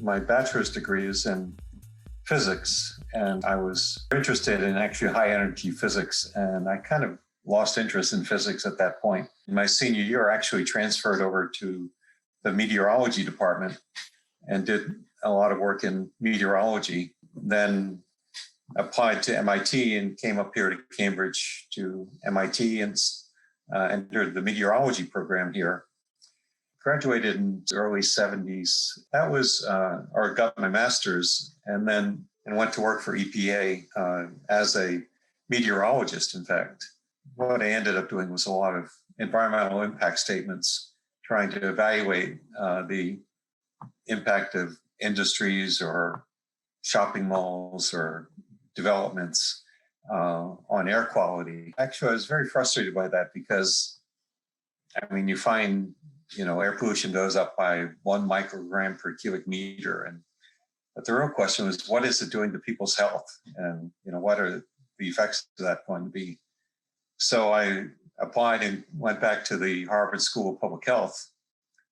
My bachelor's degree is in physics, and I was interested in actually high energy physics, and I kind of lost interest in physics at that point. In my senior year, I actually transferred over to the meteorology department and did a lot of work in meteorology. Then applied to MIT and came up here to Cambridge to MIT and entered the meteorology program here. Graduated in the early 70s. That was, or got my master's, and went to work for EPA as a meteorologist, in fact. What I ended up doing was a lot of environmental impact statements, trying to evaluate the impact of industries or shopping malls or developments on air quality. Actually, I was very frustrated by that because, I mean, you find, air pollution goes up by 1 microgram per cubic meter. But the real question was, what is it doing to people's health? And, what are the effects of that going to be? So I applied and went back to the Harvard School of Public Health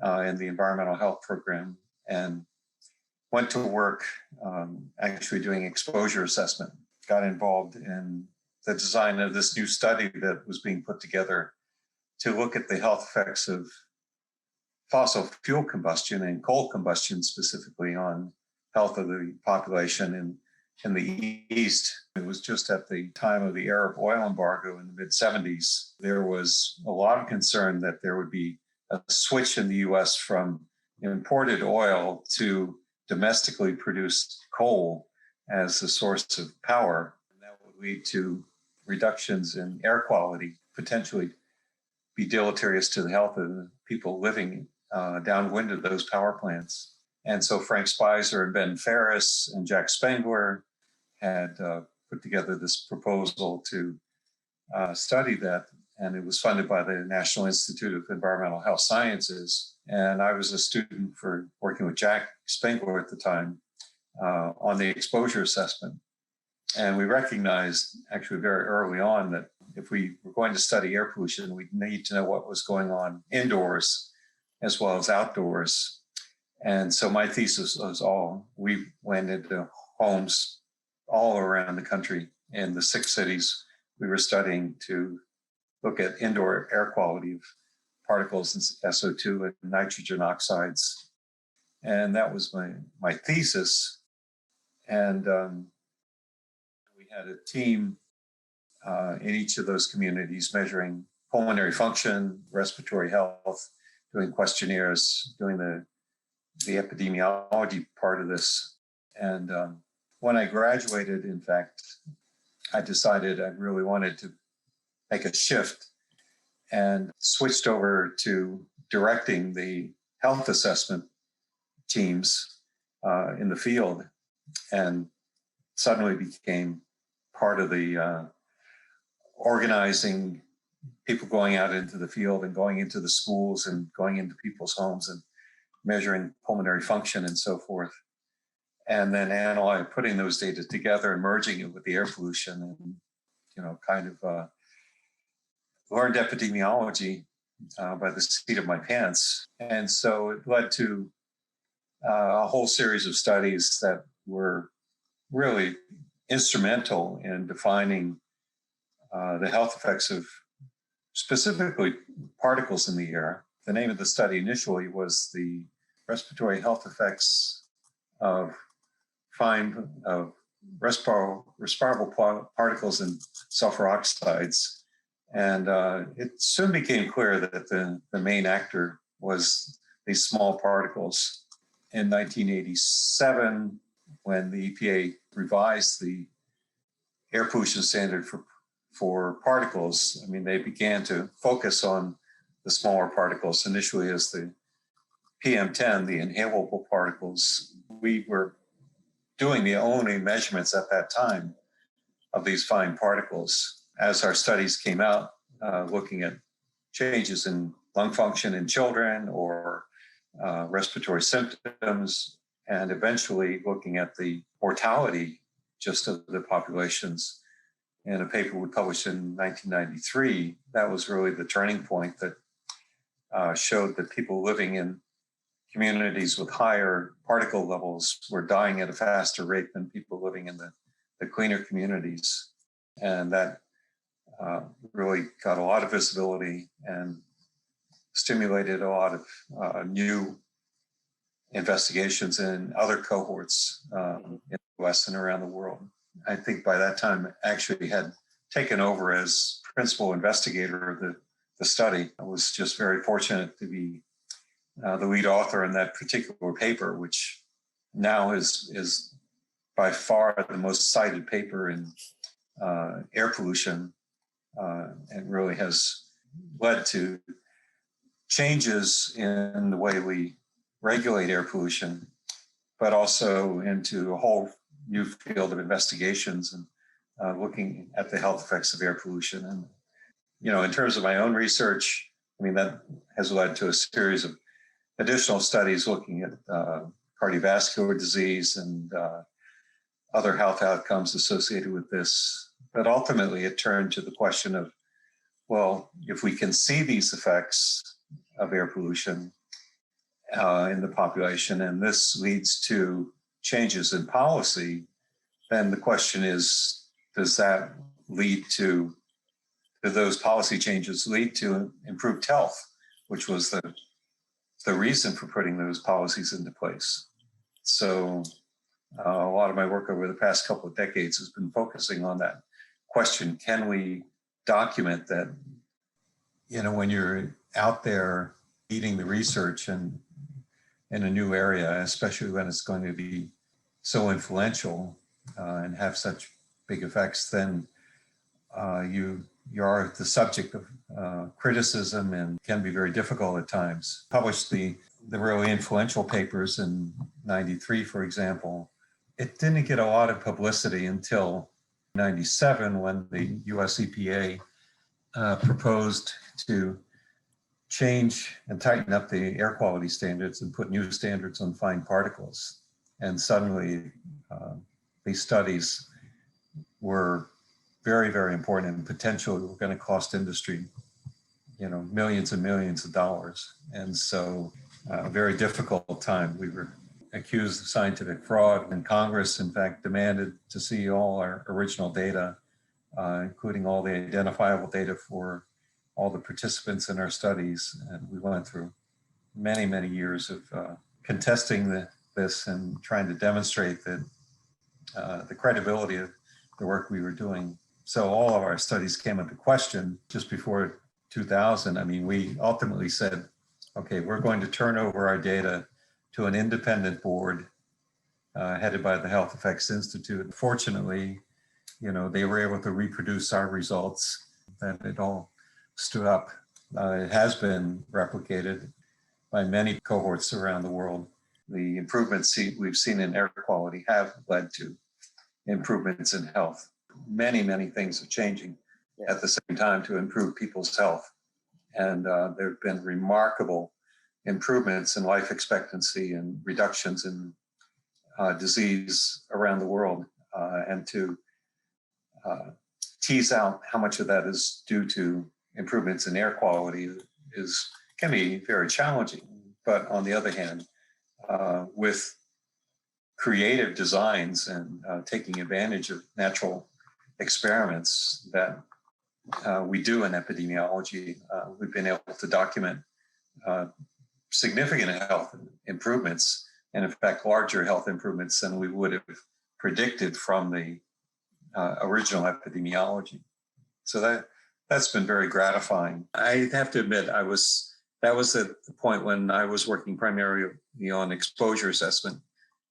in the environmental health program and went to work actually doing exposure assessment. Got involved in the design of this new study that was being put together to look at the health effects of fossil fuel combustion and coal combustion specifically on health of the population in the East. It was just at the time of the Arab oil embargo in the mid-70s. There was a lot of concern that there would be a switch in the US from imported oil to domestically produced coal as a source of power. And that would lead to reductions in air quality, potentially be deleterious to the health of the people living downwind of those power plants. And so Frank Spicer and Ben Ferris and Jack Spengler had put together this proposal to study that. And it was funded by the National Institute of Environmental Health Sciences. And I was a student for working with Jack Spengler at the time on the exposure assessment. And we recognized actually very early on that if we were going to study air pollution, we'd need to know what was going on indoors as well as outdoors. And so my thesis was we went into homes all around the country in the 6 cities we were studying to look at indoor air quality of particles in SO2 and nitrogen oxides. And that was my thesis. And we had a team in each of those communities measuring pulmonary function, respiratory health, doing questionnaires, doing the epidemiology part of this. And when I graduated, in fact, I decided I really wanted to make a shift and switched over to directing the health assessment teams in the field, and suddenly became part of the organizing people going out into the field and going into the schools and going into people's homes and measuring pulmonary function and so forth. And then putting those data together and merging it with the air pollution and, kind of learned epidemiology by the seat of my pants. And so it led to a whole series of studies that were really instrumental in defining the health effects of specifically particles in the air. The name of the study initially was the respiratory health effects of respirable particles and sulfur oxides. And it soon became clear that the main actor was these small particles. In 1987, when the EPA revised the air pollution standard for particles, they began to focus on the smaller particles, initially as the PM10, the inhalable particles. We were doing the only measurements at that time of these fine particles. As our studies came out, looking at changes in lung function in children or respiratory symptoms, and eventually looking at the mortality just of the populations. In a paper we published in 1993, that was really the turning point that showed that people living in communities with higher particle levels were dying at a faster rate than people living in the cleaner communities. And that really got a lot of visibility and stimulated a lot of new investigations in other cohorts in the West and around the world. I think by that time, I actually had taken over as principal investigator of the study. I was just very fortunate to be the lead author in that particular paper, which now is by far the most cited paper in air pollution, and really has led to changes in the way we regulate air pollution, but also into a whole new field of investigations and looking at the health effects of air pollution. And, in terms of my own research, that has led to a series of additional studies looking at cardiovascular disease and other health outcomes associated with this. But ultimately, it turned to the question of, well, if we can see these effects of air pollution in the population, and this leads to changes in policy, then the question is, does that lead to, do those policy changes lead to improved health, which was the reason for putting those policies into place. So a lot of my work over the past couple of decades has been focusing on that question. Can we document that, when you're out there leading the research and in a new area, especially when it's going to be so influential and have such big effects, then you are the subject of criticism and can be very difficult at times. Published the really influential papers in '93, for example. It didn't get a lot of publicity until '97 when the US EPA proposed to change and tighten up the air quality standards and put new standards on fine particles. And suddenly these studies were very, very important and potentially were going to cost industry, millions and millions of dollars. And so a very difficult time. We were accused of scientific fraud, and Congress, in fact, demanded to see all our original data, including all the identifiable data for all the participants in our studies. And we went through many, many years of contesting this and trying to demonstrate that the credibility of the work we were doing. So all of our studies came into question just before 2000. We ultimately said, okay, we're going to turn over our data to an independent board headed by the Health Effects Institute. Fortunately, they were able to reproduce our results, and it all stood up. It has been replicated by many cohorts around the world. The improvements we've seen in air quality have led to improvements in health. Many, many things are changing at the same time to improve people's health. And there have been remarkable improvements in life expectancy and reductions in disease around the world. And to tease out how much of that is due to improvements in air quality can be very challenging. But on the other hand, with creative designs and taking advantage of natural experiments that we do in epidemiology, we've been able to document significant health improvements, and in fact, larger health improvements than we would have predicted from the original epidemiology. So that's been very gratifying. I have to admit, that was at the point when I was working primarily on exposure assessment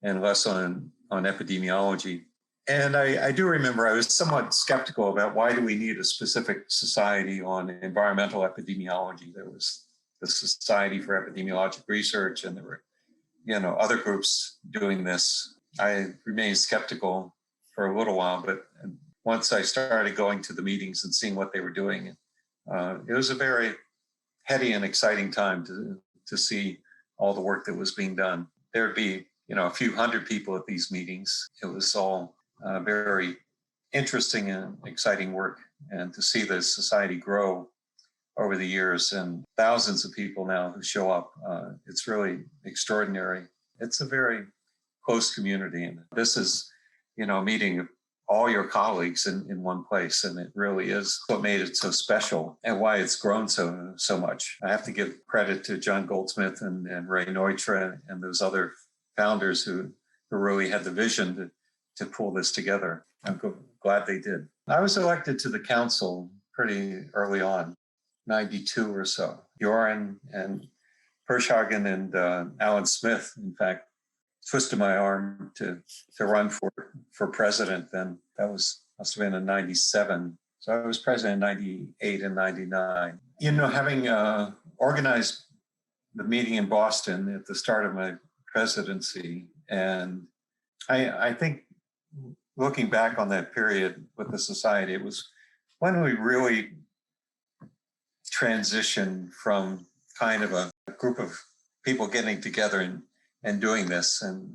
and less on epidemiology. And I do remember I was somewhat skeptical about why do we need a specific society on environmental epidemiology. There was the Society for Epidemiologic Research, and there were, other groups doing this. I remained skeptical for a little while, but once I started going to the meetings and seeing what they were doing, it was a very heady and exciting time to see all the work that was being done. There'd be, a few hundred people at these meetings. It was all very interesting and exciting work. And to see the society grow over the years, and thousands of people now who show up. It's really extraordinary. It's a very close community, and this is, meeting all your colleagues in one place, and it really is what made it so special and why it's grown so much. I have to give credit to John Goldsmith and Ray Neutra and those other founders who really had the vision to pull this together. I'm glad they did. I was elected to the council pretty early on, 92 or so. Joran and Pershagen and Alan Smith, in fact, twisted my arm to run for president. Then that must have been in 97. So I was president in 98 and 99. Having organized the meeting in Boston at the start of my presidency, and I think looking back on that period with the society, it was when we really transitioned from kind of a group of people getting together and doing this, and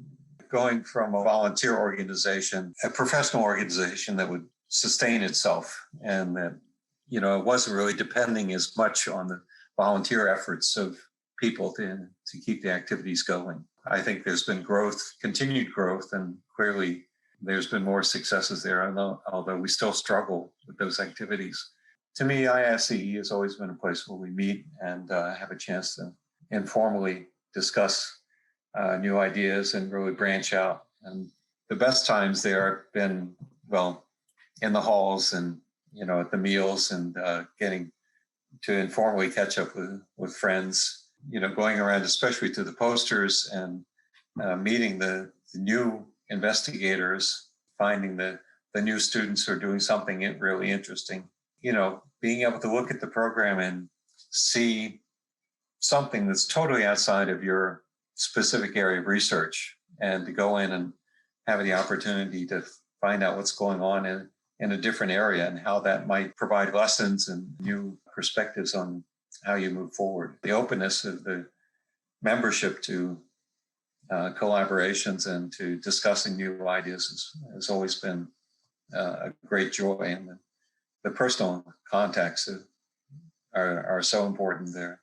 going from a volunteer organization, a professional organization that would sustain itself, and that, it wasn't really depending as much on the volunteer efforts of people to keep the activities going. I think there's been continued growth, and clearly there's been more successes there, although we still struggle with those activities. To me, ISEE has always been a place where we meet and have a chance to informally discuss new ideas and really branch out. And the best times there have been, in the halls and, at the meals, and getting to informally catch up with friends, going around, especially to the posters, and meeting the new investigators, finding the new students who are doing something really interesting, being able to look at the program and see something that's totally outside of your specific area of research, and to go in and have the opportunity to find out what's going on in a different area, and how that might provide lessons and new perspectives on how you move forward. The openness of the membership to collaborations and to discussing new ideas has always been a great joy, and the personal contacts are so important there.